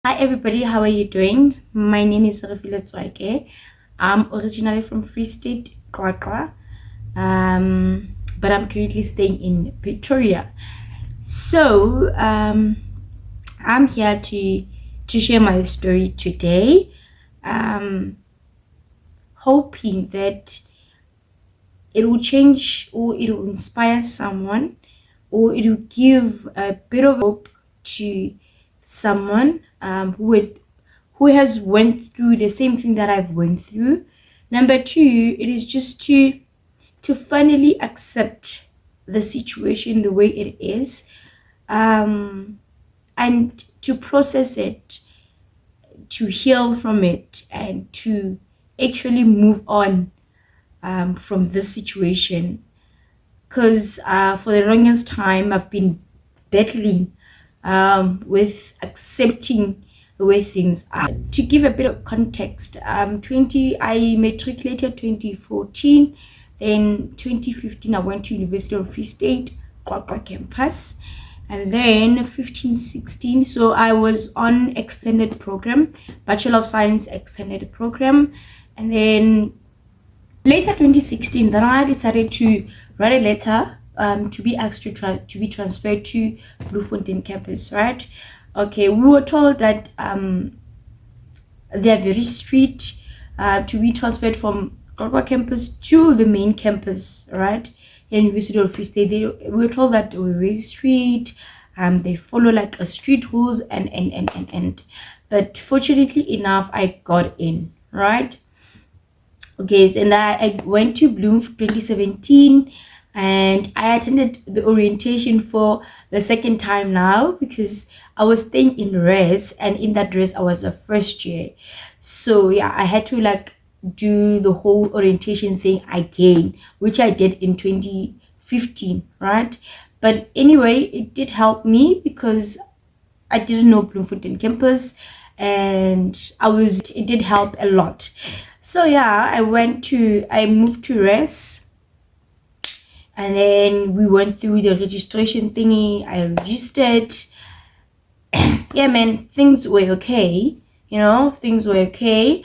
Hi everybody, how are you doing? My name is Bophelo. I'm originally from Free State, Qwaqwa, but I'm currently staying in Pretoria. So I'm here to share my story today, um, hoping that it will change or it will inspire someone or it will give a bit of hope to someone who has went through the same thing that I've went through. Number two, it is just to finally accept the situation the way it is, um, and to process it, to heal from it, and to actually move on from this situation. Because for the longest time, I've been battling with accepting the way things are. To give a bit of context, I matriculated 2014, then 2015 I went to University of Free State, Qwaqwa campus, and then 15, 16. So I was on extended program, Bachelor of Science extended program, and then later 2016, then I decided to write a letter to be asked to be transferred to Bloemfontein campus, right? Okay, we were told that they are very strict to be transferred from Qwaqwa campus to the main campus, right? In University of Free State. We were told that they were very strict. They follow like a street rules and. But fortunately enough, I got in, right? Okay, so, and I went to Bloom for 2017, and I attended the orientation for the second time now because I was staying in res, and in that res I was a first year. So yeah, I had to like do the whole orientation thing again, which I did in 2015, right? But anyway, it did help me because I didn't know Bloemfontein campus, and it did help a lot. So yeah, I moved to res, and then we went through the registration thingy. I registered. Yeah, man, things were okay. Things were okay.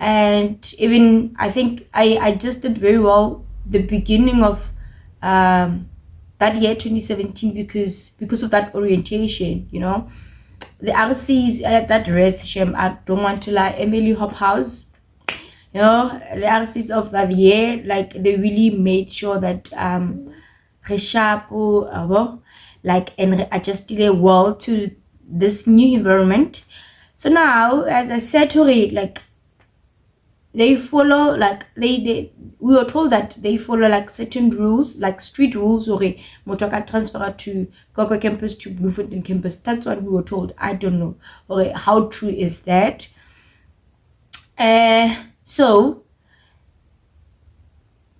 And even I think I just did very well the beginning of that year 2017 because of that orientation. The RCs at that res, Shem, I don't want to lie, Emily Hop House, the RCs of that year, like they really made sure that re sharp, like, and re adjusted well to this new environment. So now, as I said to it, like they follow, like they we were told that they follow like certain rules, like street rules, or motoka transfer to Qwaqwa campus to Bloemfontein campus. That's what we were told. I don't know, okay, how true is that? So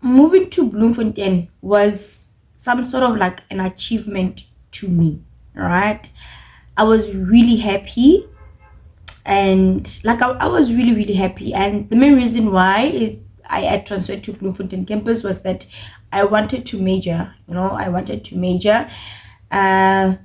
moving to Bloemfontein was some sort of like an achievement to me, right? I was really happy, and like I was really really happy, and the main reason why is I transferred to Bloemfontein campus was that I wanted to major. uh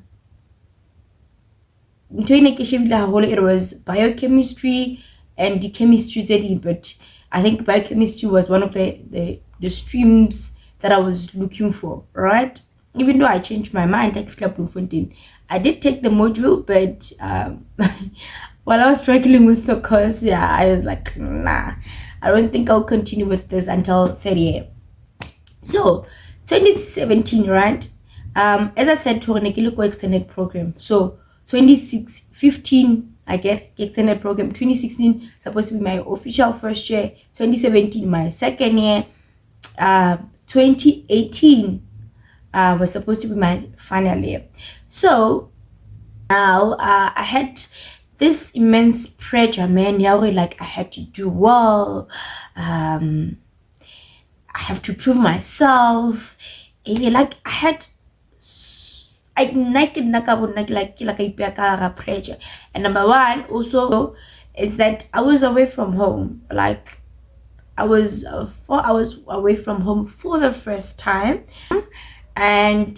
it was biochemistry and the chemistry study, but I think biochemistry was one of the streams that I was looking for, right? Even though I changed my mind, I did take the module, but while I was struggling with the course, yeah, I was like, nah, I don't think I'll continue with this until third year. So 2017, right? As I said, to an extended program. So 2015, I get extended program. 2016 supposed to be my official first year. 2017 my second year. 2018 was supposed to be my final year. So now I had this immense pressure, man. Yeah, like I had to do well. I have to prove myself. Like I had I like pressure. And number one also is that I was away from home. Like I was 4 hours away from home for the first time, and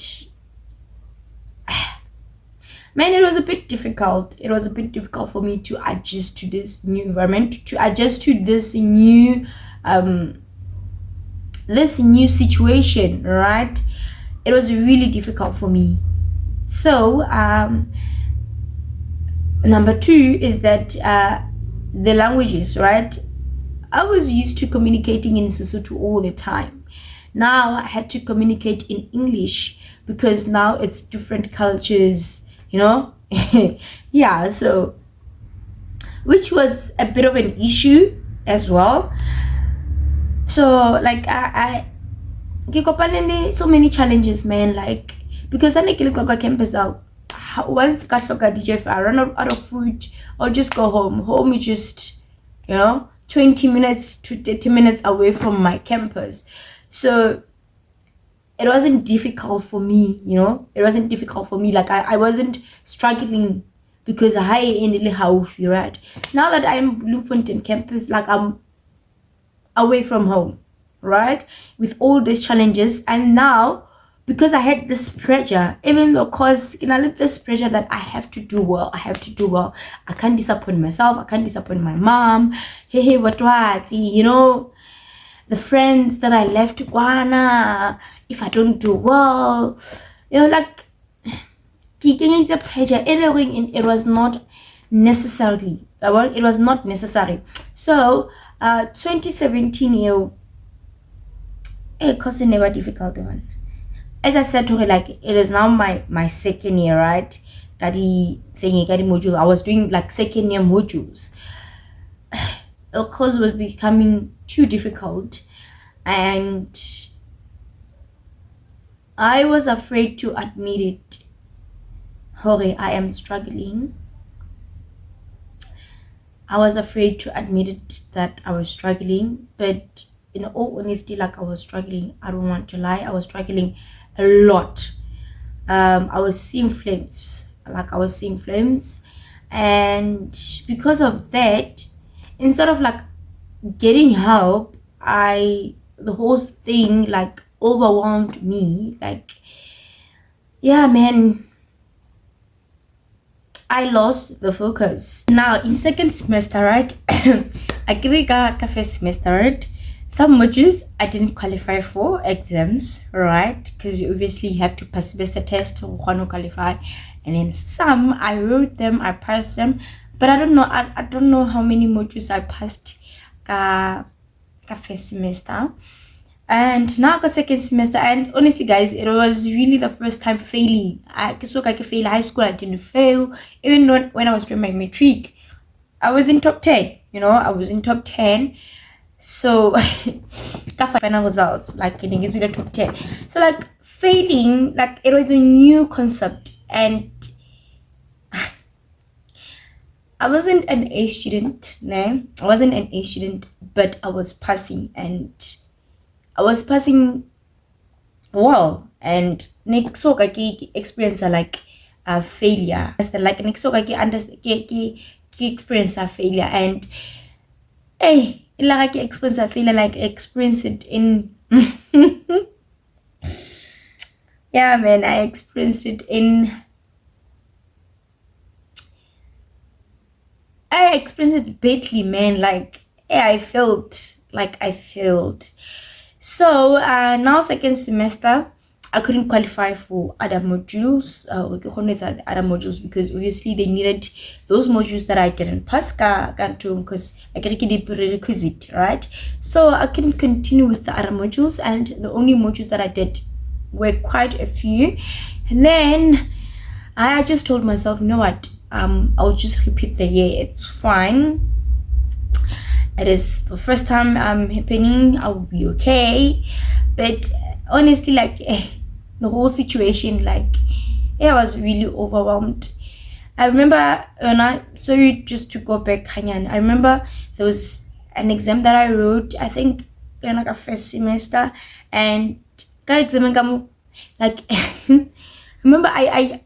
Man, it was a bit difficult. It was a bit difficult for me to adjust to this new environment, to adjust to this new situation, right? It was really difficult for me. So number two is that the languages, right? I was used to communicating in Sesotho all the time. Now I had to communicate in English because now it's different cultures, you know. Yeah, so which was a bit of an issue as well. So like I so many challenges, man. Like because I like campus out. Once I DJ, I run out of food, I'll just go home. Home is just 20 minutes to 30 minutes away from my campus. So it wasn't difficult for me, it wasn't difficult for me. Like I wasn't struggling because I in the house, right? Now that I'm Bloemfontein campus, like I'm away from home, right? With all these challenges, and now because I had this pressure, even though cause this pressure that I have to do well, I can't disappoint myself, I can't disappoint my mom. Hey, what, the friends that I left to Ghana, if I don't do well, like the pressure, everything, it was not necessarily, it was not necessary. So 2017 it was never difficult one. As I said to her, like it is now my second year, right? Kadi module. I was doing like second year modules. The course was becoming too difficult, and I was afraid to admit it. Hori, I am struggling. I was afraid to admit it that I was struggling, but in all honesty, like I was struggling. I don't want to lie. I was struggling a lot. I was seeing flames. And because of that, instead of like getting help, the whole thing like overwhelmed me. Like, yeah, man, I lost the focus. Now in second semester, right? I got first semester, right? Some modules I didn't qualify for exams, right? Because you obviously have to pass semester test to qualify, and then some I wrote them, I passed them, but I don't know. I don't know how many modules I passed. First semester, and now the second semester. And honestly, guys, it was really the first time failing. I fail high school. I didn't fail, even when I was doing my matric. I was in top 10. I was in top 10. So final results, like getting into the top 10. So like failing, like it was a new concept, and I wasn't an A student, I wasn't an A student, but I was passing, and I was passing well. And next so experience like a failure. Like next so experience a failure, and hey, like experience a failure, like experience it in yeah, man, I experienced it badly, man. Like, yeah, I felt like I failed. So now second semester, I couldn't qualify for other modules, because obviously they needed those modules that I didn't pass because I can't get the prerequisite, right? So I couldn't continue with the other modules, and the only modules that I did were quite a few. And then I just told myself, you know what, I'll just repeat the year, it's fine. It is the first time happening, I'll be okay. But honestly, like the whole situation, like I was really overwhelmed. I remember sorry, just to go back, Hanyan, I remember there was an exam that I wrote, I think like a first semester, and like remember I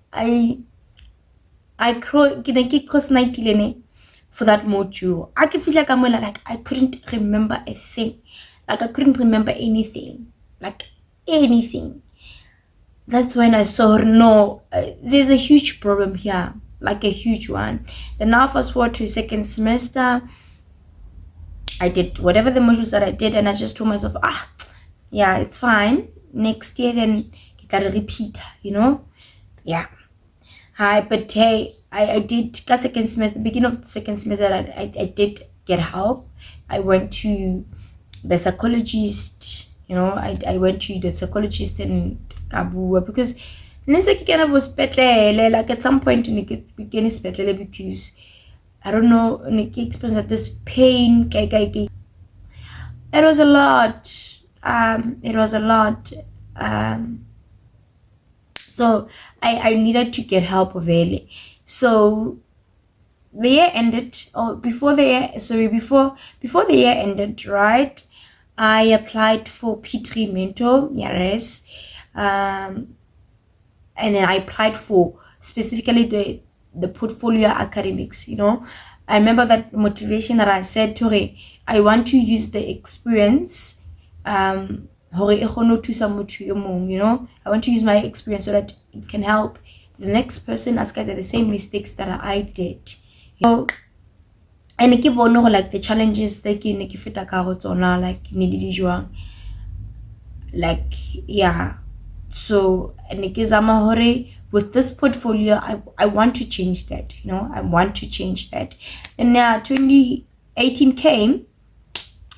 cross 90 for that module. I could feel like I couldn't remember a thing. Like I couldn't remember anything. Like anything. that's when I saw, no, there's a huge problem here, like a huge one. Then now fast forward to second semester, I did whatever the modules that I did, and I just told myself, yeah, it's fine. Next year, then get that repeat, Yeah. Hi, but hey, I did second semester, beginning of the second semester, I did get help. I went to the psychologist, I went to the psychologist in Kabua because like at some point in the beginning because I don't know, experienced this pain. It was a lot. It was a lot. So I needed to get help really. So the year ended, or before the year ended, right? I applied for P3 mentor, yes. And then I applied for specifically the portfolio academics, I remember that motivation that I said to her, I want to use the experience, I want to use my experience so that it can help the next person as guys at the same mistakes that I did. And I keep on like the challenges like in like yeah. So with this portfolio, I want to change that, I want to change that. And now 2018 came,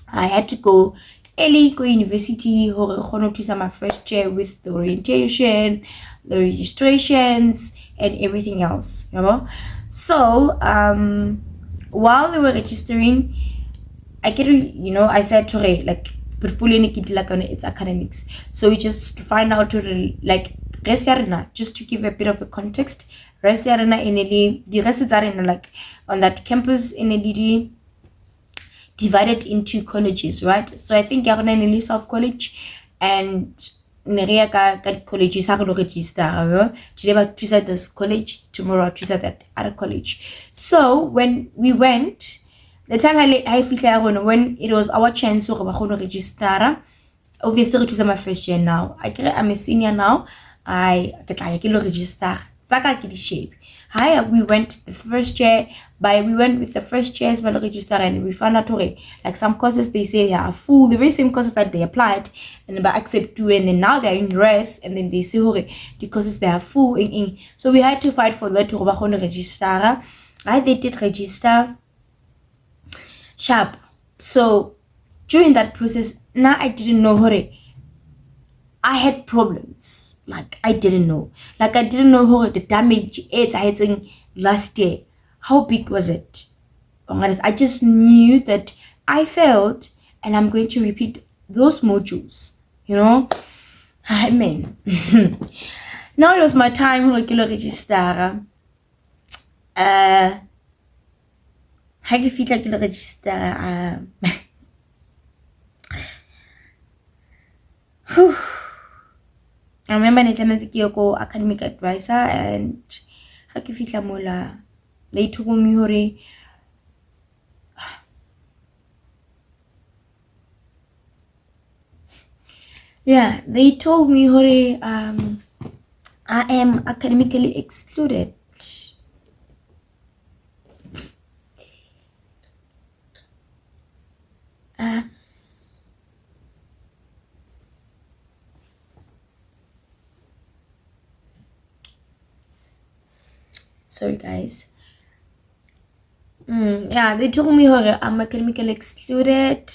I had to go university to my first year with the orientation, the registrations, and everything else, So while they were registering, I said to her, like, portfolio it's academics. So we just find out like just to give a bit of a context, the rest are like on that campus in LD divided into colleges, right? So I think you're in South College and colleges are register. Today I choose this college, tomorrow I choose that other college. So when we went, the time I feel when it was our chance to register, obviously it was my first year now. I'm a senior now. I register. Shape. Hi, we went the first year. We went with the first years by register, and we found out like some courses they say they are full, the very same courses that they applied and by accept to, and then now they're in rest, and then they say the courses they are full. So we had to fight for that to register. They did register sharp. So during that process, now I didn't know I had problems. Like I didn't know the damage I had last year. How big was it? I just knew that I failed and I'm going to repeat those modules. I mean, now it was my time to register. How do you feel like you register? I remember I go academic advisor, and how do you feel like they told me yeah, they told me I am academically excluded. Sorry guys. Yeah, they told me I'm academically excluded.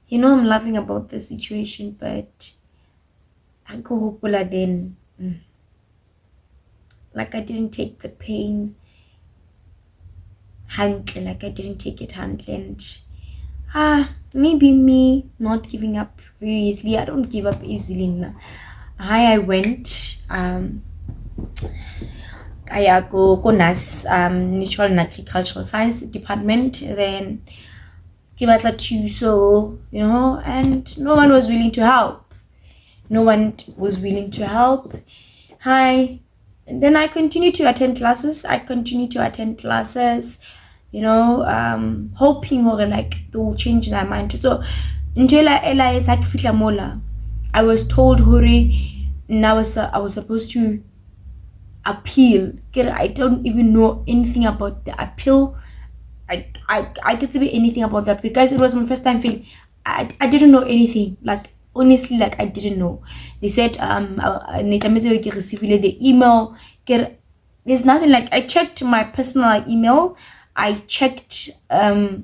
I'm laughing about the situation, but I go hopeful then. Like I didn't take the pain handle, like I didn't take it handle, and maybe me not giving up very easily. I don't give up easily. I went I go NAS, Natural and Agricultural Science Department, then give at two, so and no one was willing to help. Hi. And then I continue to attend classes. Hoping like they will change their mind. So until it's like fitla mola. I was told hurry, and I was supposed to appeal. I don't even know anything about the appeal. I get to be anything about that because it was my first time feeling. I didn't know anything. Like honestly, like I didn't know. They said I received the email. There's nothing. Like I checked my personal email. I checked the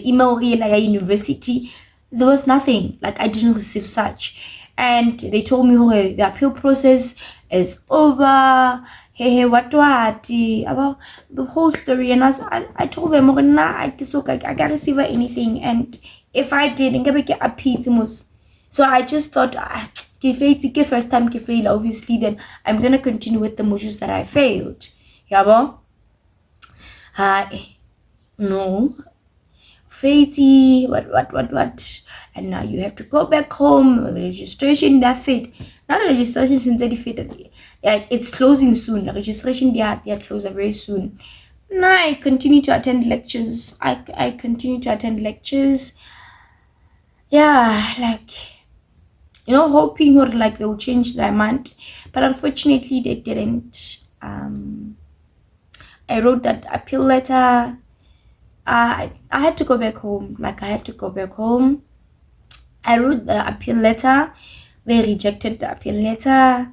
email here like at university. There was nothing. Like I didn't receive such. And they told me, okay, the appeal process is over. Hey, what about the whole story? And I told them, okay, nah, I can't receive anything. And if I did, I'm gonna get appeal. So I just thought, give first time fail, obviously, then I'm gonna continue with the modules that I failed. Yeah, no. Fatty, what? And now you have to go back home. The registration that fit. Now the registration since they fit. Yeah, it's closing soon. The registration they are closing very soon. Now I continue to attend lectures. I continue to attend lectures. Yeah, like hoping or like they will change their mind, but unfortunately they didn't. I wrote that appeal letter. I had to go back home. Like I had to go back home. I wrote the appeal letter. They rejected the appeal letter.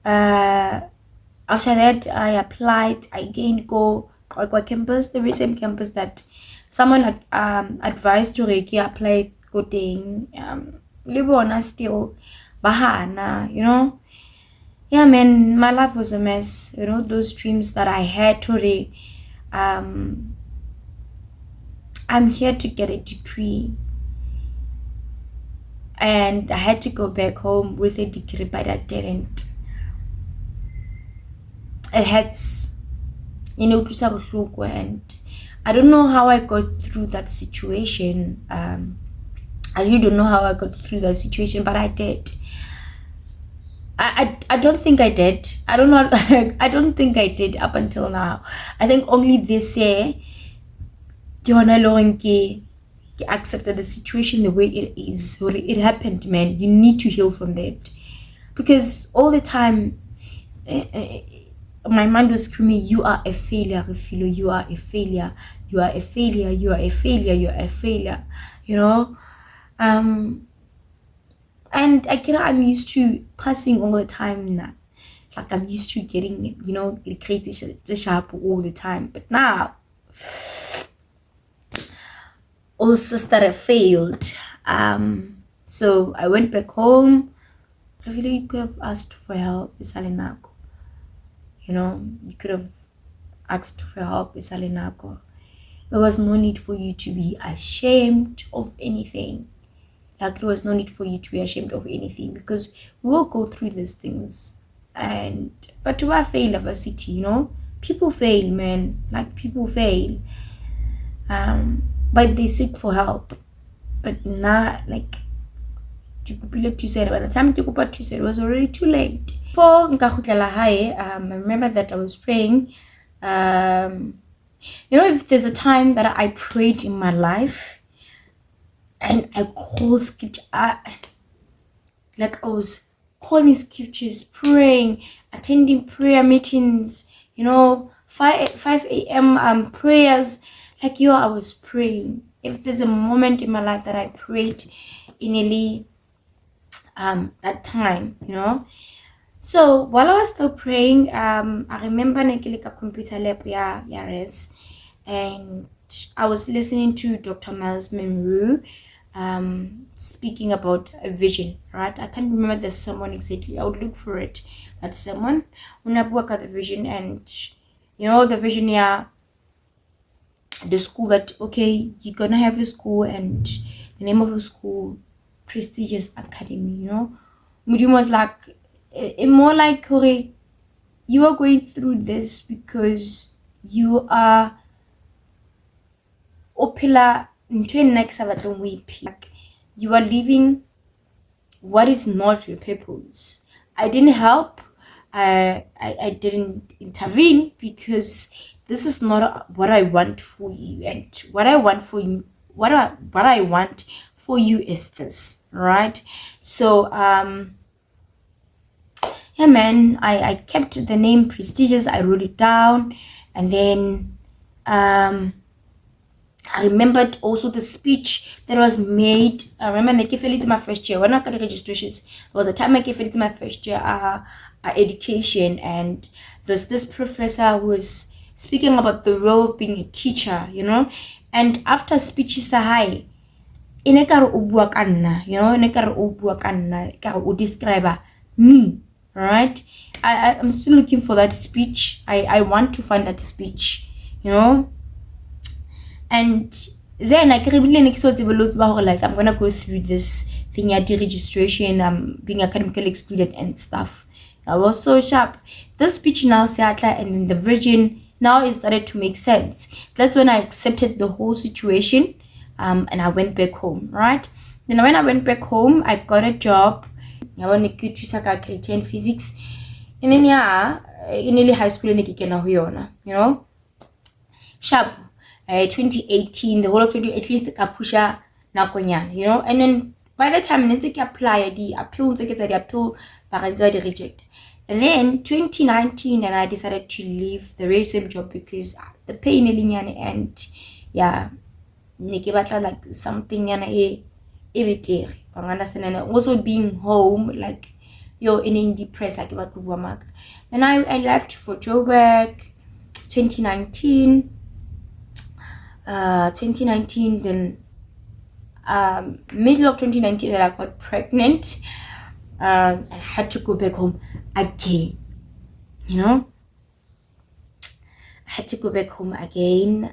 After that, I applied. I again go campus, the same campus that someone advised to apply. Go ding. Libona still bahana. Yeah, man, my life was a mess. Those dreams that I had today. I'm here to get a degree, and I had to go back home with a degree, but I didn't. It hurts, to and I don't know how I got through that situation. I really don't know how I got through that situation, but I did. I don't think I did. I don't know. I don't think I did up until now. I think only this year, accepted the situation the way it is. It happened, man. You need to heal from that, because all the time, my mind was screaming, "You are a failure, Bophelo. You are a failure. You are a failure. You are a failure. You are a failure." And I'm used to passing all the time now. Like I'm used to getting, it creates sharp all the time. But now, all sister failed. So I went back home. Really, you could have asked for help, Isalinako. You could have asked for help, Isalinako. There was no need for you to be ashamed of anything. Like there was no need for you to be ashamed of anything, because we will go through these things. But to fail of a city, people fail, man. Like people fail. But they seek for help. But not like by the time it was already too late. For I remember that I was praying. If there's a time that I prayed in my life and I call scripture, like I was calling scriptures, praying, attending prayer meetings, 5 a.m. Prayers. Like I was praying. If there's a moment in my life that I prayed initially, that time, So while I was still praying, I remember a computer lab, and I was listening to Dr. Miles Monroe, speaking about a vision, right? I can't remember the sermon exactly. I would look for it. That sermon, when I work at the vision, and the vision, the school that, okay, you're gonna have a school, and the name of the school, Prestigious Academy. Mudim was like, more like, okay, you are going through this because you are opela into next like you are living what is not your purpose. I didn't help. I didn't intervene, because this is not what I want for you, and what I want for you, what I want for you is this. right? So yeah, man, I kept the name Prestigious. I wrote it down, and then I remembered also the speech that was made. I remember I gave it my first year when I got the registrations. There was a time I gave it my first year education, and there's this professor who was speaking about the role of being a teacher, and after speech is high, ine ka re o bua ka nna, ine ka re o bua ka nna, ka re o describe me, right? I'm still looking for that speech. I want to find that speech, and then I like I'm gonna go through this thing at the registration, being academically excluded and stuff. I was so sharp. This speech now Seattle and the Virgin now it started to make sense. That's when I accepted the whole situation, and I went back home, right? Then when I went back home, I got a job. I went to grade 10 physics. And then in early high school sharp. 2018, the whole of 20, at least kapusha nakonyana, and then by the time I apply the appeal, the appeal, but I reject. And then 2019, and I decided to leave the very same job because the pay in linyane, and yeah, like something and understand, and also being home, like you're in depressed, like about work. Then I left for Joburg 2019. 2019, then middle of 2019, that I got pregnant, and I had to go back home again. I had to go back home again.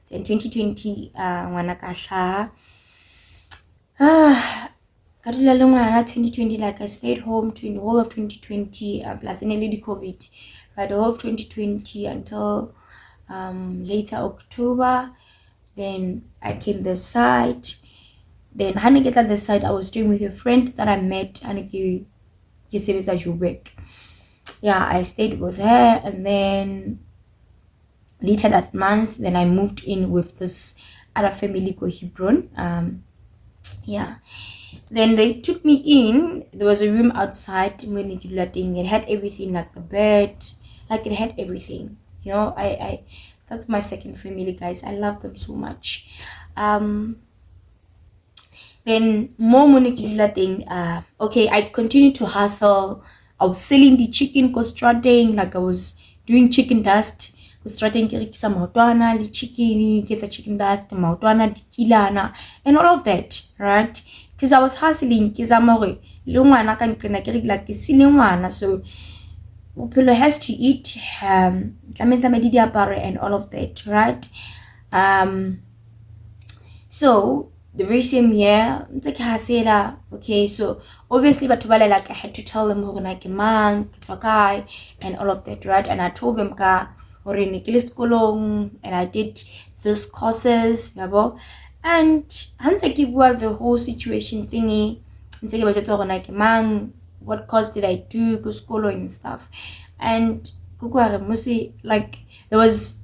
Then 2020, ngwana 2020, like I stayed home to the whole of 2020, plus nearly the COVID, right? The whole of 2020 until later October. Then I came this side. Then Hanigeta the side, I was staying with a friend that I met, Haniki Yesebeza Joburg. Yeah, I stayed with her, and then later that month, then I moved in with this other family called Hebron. Yeah. Then they took me in. There was a room outside when they did that thing. It had everything, like a bed, like it had everything. I that's my second family, guys. I love them so much. Then more money to that thing. Okay, I continued to hustle. I was selling the chicken, constructing, like I was doing chicken dust. Constructing some maotwana, the chicken, get a chicken dust, maotwana, tikilana, and all of that, right? Because I was hustling, because I'm like so Bophelo has to eat, and all of that, right? So the very same year, okay, so obviously, but like I had to tell them and all of that, right? And I told them and I did these courses, and once I give the whole situation thingy, what course did I do, and stuff, and like there was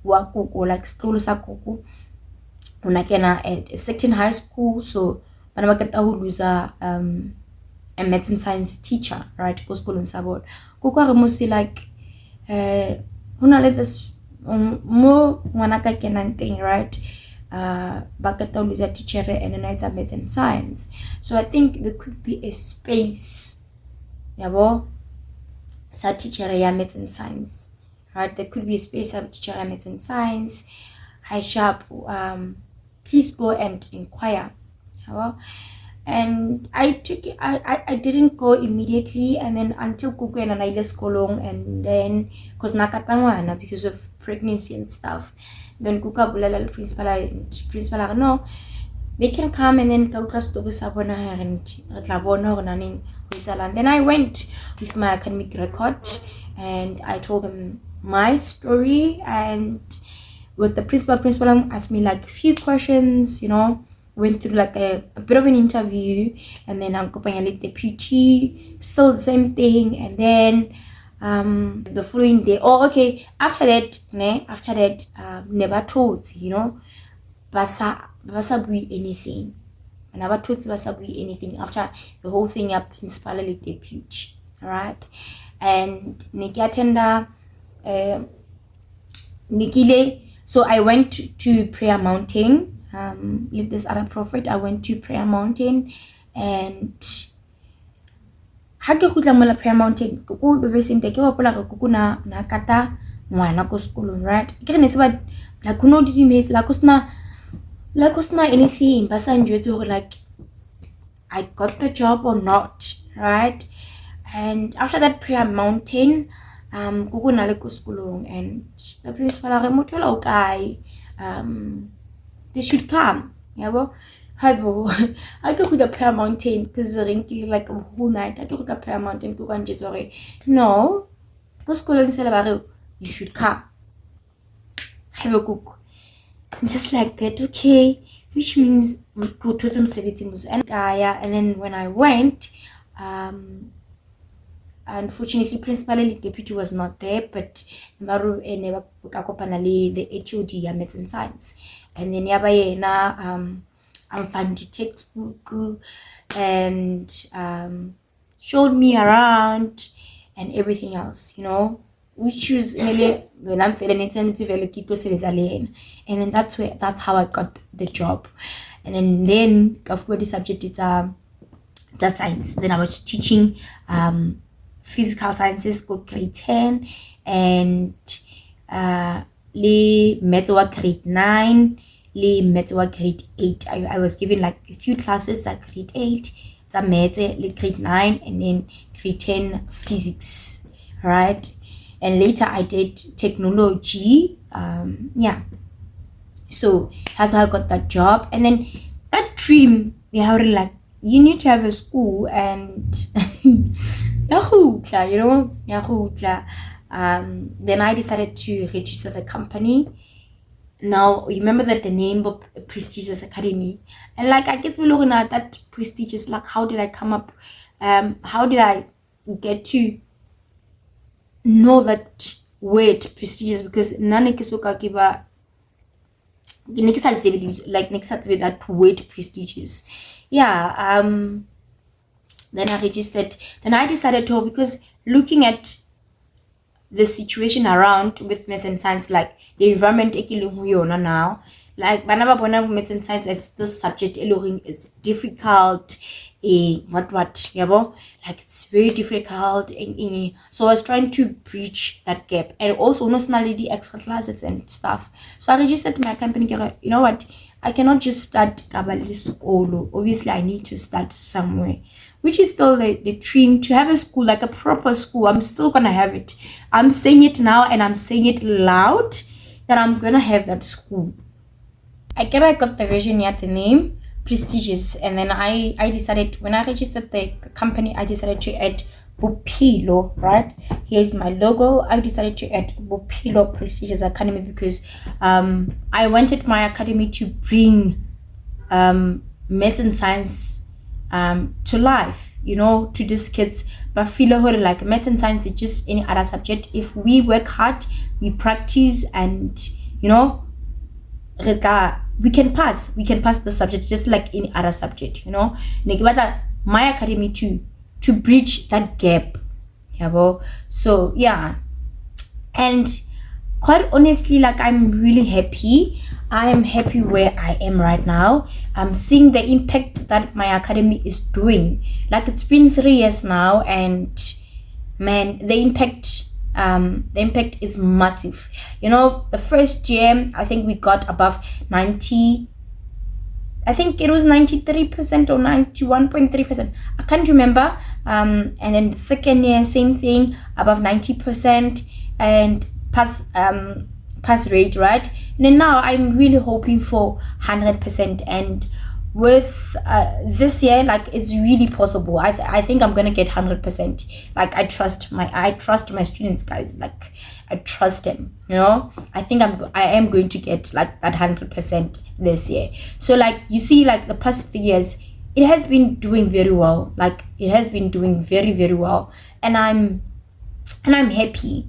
like school sa kuku at a certain high school, so lose a medicine science teacher, right? Go school in Sabot. Like this more thing, right? Lose a teacher and then it's a medicine science. So I think there could be a space, sa teacher ya medicine science. Right, there could be a space of teacher medicine science. High sharp, please go and inquire. And I didn't go immediately, and then until Kuku and I left Kolong, and then because because of pregnancy and stuff. Then Kuka bulala principal no, they can come and then go class to and then I went with my academic record, and I told them my story, and with the principal asked me like a few questions, went through like a bit of an interview, and then I'm like the PT, still the same thing, and then the following day, after that never told, basa ba sa bue anything. And I told ba sa bue anything after the whole thing ya principal le deputy. Alright, and Nikki attenda Nikile. So I went to Prayer Mountain. With this other prophet, I went to Prayer Mountain, and ha ke khutla mola Prayer Mountain go the very same day ke bapola re kuku na kata ngwana ko sekolong, right? Ke re ne se ba la kuno di mate la kusna anything ba sa njwetse hore like I got the job or not, right? And after that Prayer Mountain, kuku na le ko sekolong, and the principal a re motho la o kae, they should come, yabo. Haibo I go to the Prayer Mountain because rinky like a whole night. I go to the Prayer Mountain go and just sorry. No, go school and say you should come. Have a cook. I'm just like that, okay. Which means go to some 17 and then when I went, unfortunately principal deputy was not there, but Maru never the HOD Maths and Science, and then yaba I'm found the textbook and showed me around and everything else, which was when I'm feeling intensive and then that's how I got the job. And then of course the subject is science. Then I was teaching physical sciences go grade 10 and le maths grade 9. Maths grade 8. I was given like a few classes at grade 8, maths grade 9, and then grade 10 physics, right? And later I did technology. So that's how I got that job. And then that dream, like you need to have a school and then I decided to register the company. Now remember that the name of Prestigious Academy, and like I get to look at that prestigious, like how did I come up, how did I get to know that word prestigious? Because none kisoka kiba like next with that word prestigious. Then I registered. Then I decided to, because looking at the situation around with maths and science, like the environment now, like maths and science as this subject is difficult, like it's very difficult, so I was trying to bridge that gap, and also no the extra classes and stuff. So I registered my company. You know what, I cannot just start kabali school, obviously I need to start somewhere, which is still the dream to have a school, like a proper school. I'm still gonna have it. I'm saying it now and I'm saying it loud that I'm gonna have that school. I got the vision yet, the name Prestigious, and then I decided, when I registered the company, I decided to add Bophelo, right? Here's my logo. I decided to add Bophelo Prestigious Academy because I wanted my academy to bring maths and science to life, to these kids. But feel like maths and science is just any other subject. If we work hard, we practice, and we can pass the subject just like any other subject. My academy to bridge that gap. So yeah, and quite honestly, like I'm really happy. I am happy where I am right now. I'm seeing the impact that my academy is doing. Like it's been 3 years now, and man, the impact is massive. The first year I think we got above 90. I think it was 93% or 91.3%. I can't remember. And then the second year, same thing, above 90%, and pass rate, right? And then now I'm really hoping for 100%, and with this year, like it's really possible. I think I'm gonna get 100%. Like I trust my students, guys. Like I trust them. I think I am going to get like that 100% this year. So like you see, like the past 3 years, it has been doing very well. Like it has been doing very, very well, and I'm happy.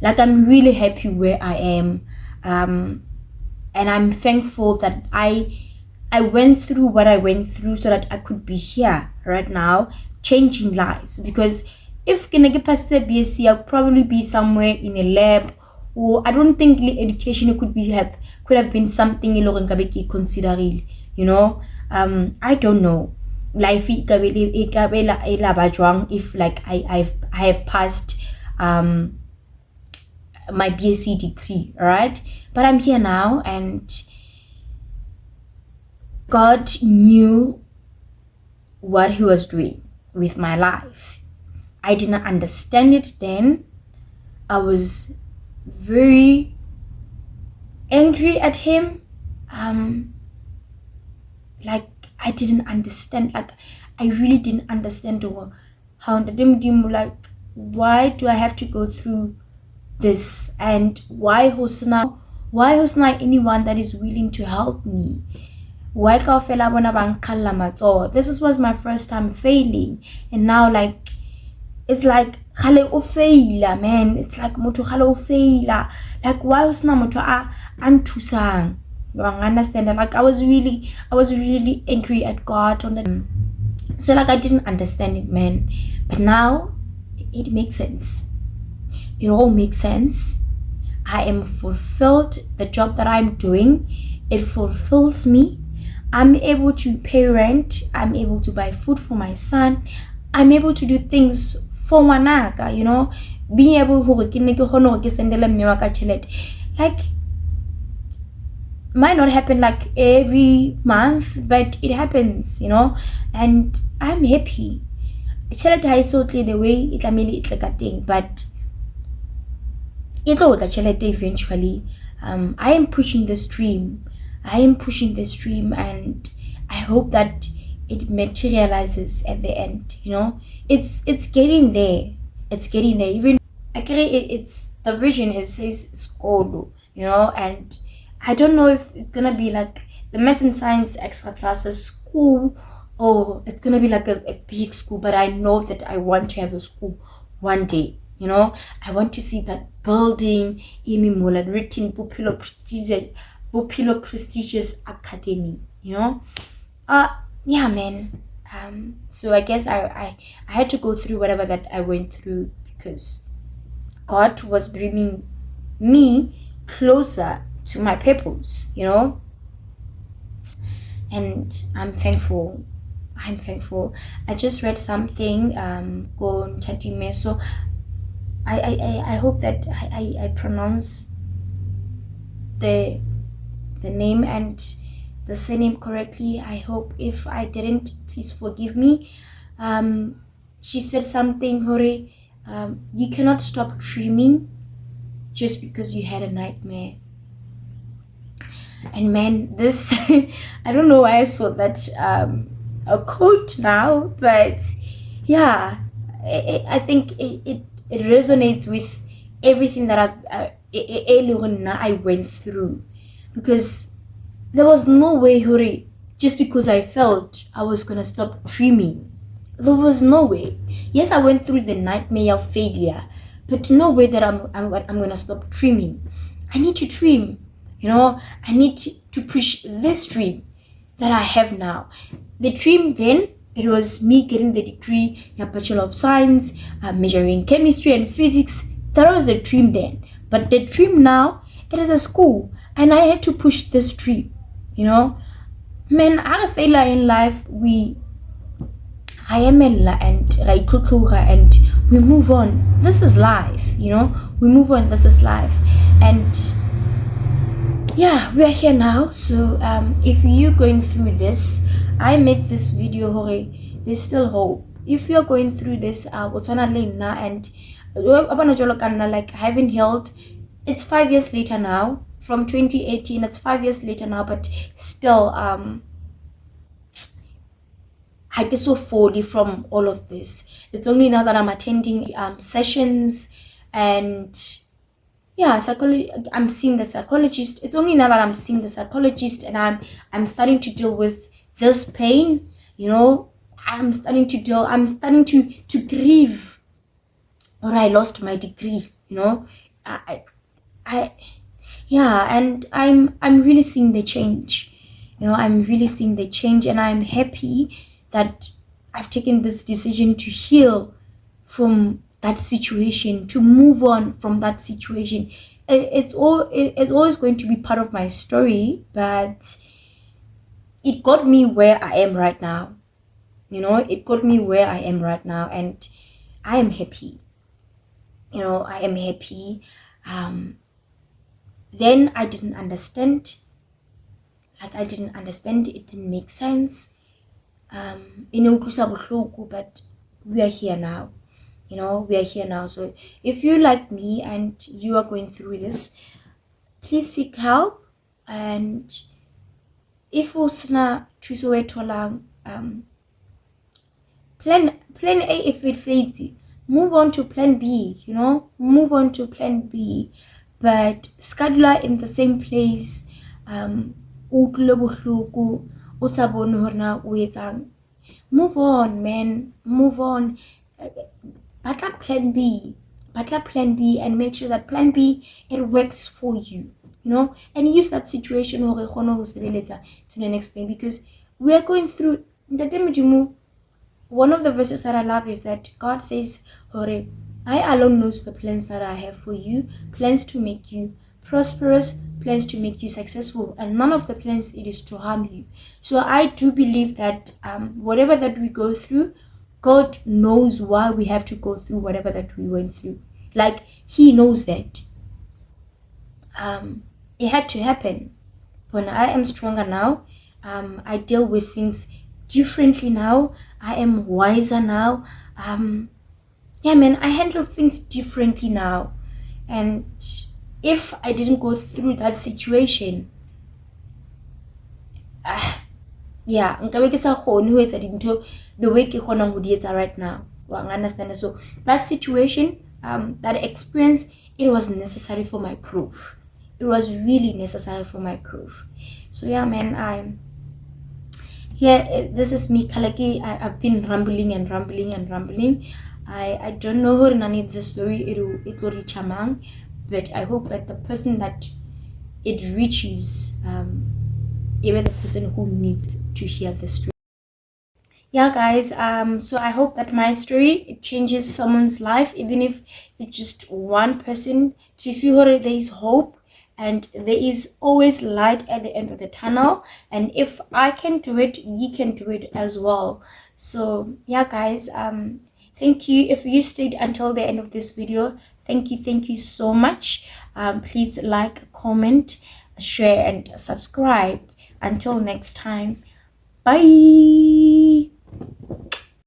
Like I'm really happy where I am, and I'm thankful that I I went through what I went through so that I could be here right now, changing lives. Because if can I get past the BSc, I'll probably be somewhere in a lab, or I don't think education could have been something considering, you know. I don't know. Life if like I have passed my BSc degree, right? But I'm here now, and God knew what he was doing with my life. I didn't understand it then. I was very angry at him. Like I didn't understand. Like I really didn't understand how like why do I have to go through this, and why Hosna anyone that is willing to help me? Why kaofela bona ba nqalla matsoho? This was my first time failing, and now like it's like khale o faila, man. It's like motho khale o faila. Like why hosna motho a nthusang? You understand? Like I was really angry at God on the so like I didn't understand it, man. But now it makes sense. It all makes sense. I am fulfilled. The job that I'm doing, it fulfills me. I'm able to pay rent. I'm able to buy food for my son. I'm able to do things for Manaka, you know. Being able to like might not happen like every month, but it happens, you know, and I'm happy. The way it like a thing, but eventually. I am pushing this dream. And I hope that it materializes at the end. You know, it's getting there. Even it's the vision says school. You know, and I don't know if it's gonna be like the math and science extra classes school, or it's gonna be like a big school. But I know that I want to have a school one day. You know, I want to see that building in written Bophelo Prestigious Academy. You know, yeah, man. So I guess I had to go through whatever that I went through, because God was bringing me closer to my purpose, you know. And I'm thankful. I just read something on Tatime, so I hope that I pronounce the name and the surname correctly. I hope if I didn't, please forgive me. She said something, Hore, you cannot stop dreaming just because you had a nightmare. And man, this I don't know why I saw that a quote now, but yeah, I think it resonates with everything that I went through, because there was no way, Huri, just because I felt I was gonna stop dreaming. There was no way. Yes, I went through the nightmare of failure, but no way that I'm gonna stop dreaming. I need to dream. You know, I need to push this dream that I have now. The dream then, it was me getting the degree, the Bachelor of Science, measuring chemistry and physics. That was the dream then. But the dream now, it is a school, and I had to push this dream. You know, man, I failure in life. I am and we move on. This is life, you know. We move on. This is life, and yeah, we are here now. So if you're going through this, I made this video, Hore, there's still hope. If you're going through this, and like haven't healed, it's 5 years later now. From 2018, it's 5 years later now, but still I get so fully from all of this. It's only now that I'm attending sessions, and yeah, I'm seeing the psychologist. It's only now that I'm seeing the psychologist, and I'm starting to deal with this pain. You know, I'm starting to grieve, or I lost my degree. You know, I yeah, and I'm really seeing the change. I'm really seeing the change, and I'm happy that I've taken this decision to heal from that situation, to move on from that situation. It's always going to be part of my story, but it got me where I am right now. It got me where I am right now, and I am happy. I am happy. Then I didn't understand. Like, I didn't understand. It didn't make sense. But we are here now. We are here now. So if you're like me and you are going through this, please seek help. And if usna thuso e tholang, plan A. If it fades, move on to plan B. Move on to plan B. But schedule in the same place, move on, man. Move on. Batla plan B. Batla plan B, and make sure that plan B, it works for you. And use that situation to the next thing, because we are going through the. One of the verses that I love is that God says, I alone knows the plans that I have for you, plans to make you prosperous, plans to make you successful, and none of the plans it is to harm you. So I do believe that whatever that we go through, God knows why we have to go through whatever that we went through. Like, He knows that it had to happen. When I am stronger now, I deal with things differently now. I am wiser now. I handle things differently now. And if I didn't go through that situation, nkabe ke sa kgone ho etsa dintho the way ke kgonang ho di etsa right now. Understand? So that situation, that experience, it was necessary for my growth. It was really necessary for my growth. So this is me, Kalaki. I've been rambling and rambling and rambling. I don't know who nani the story it will reach among, but I hope that the person that it reaches, even the person who needs to hear the story. Yeah, guys, so I hope that my story, it changes someone's life, even if it's just one person, to see how there is hope and there is always light at the end of the tunnel. And if I can do it, you can do it as well. So yeah, guys, thank you. If you stayed until the end of this video, thank you so much. Please like, comment, share, and subscribe. Until next time, bye.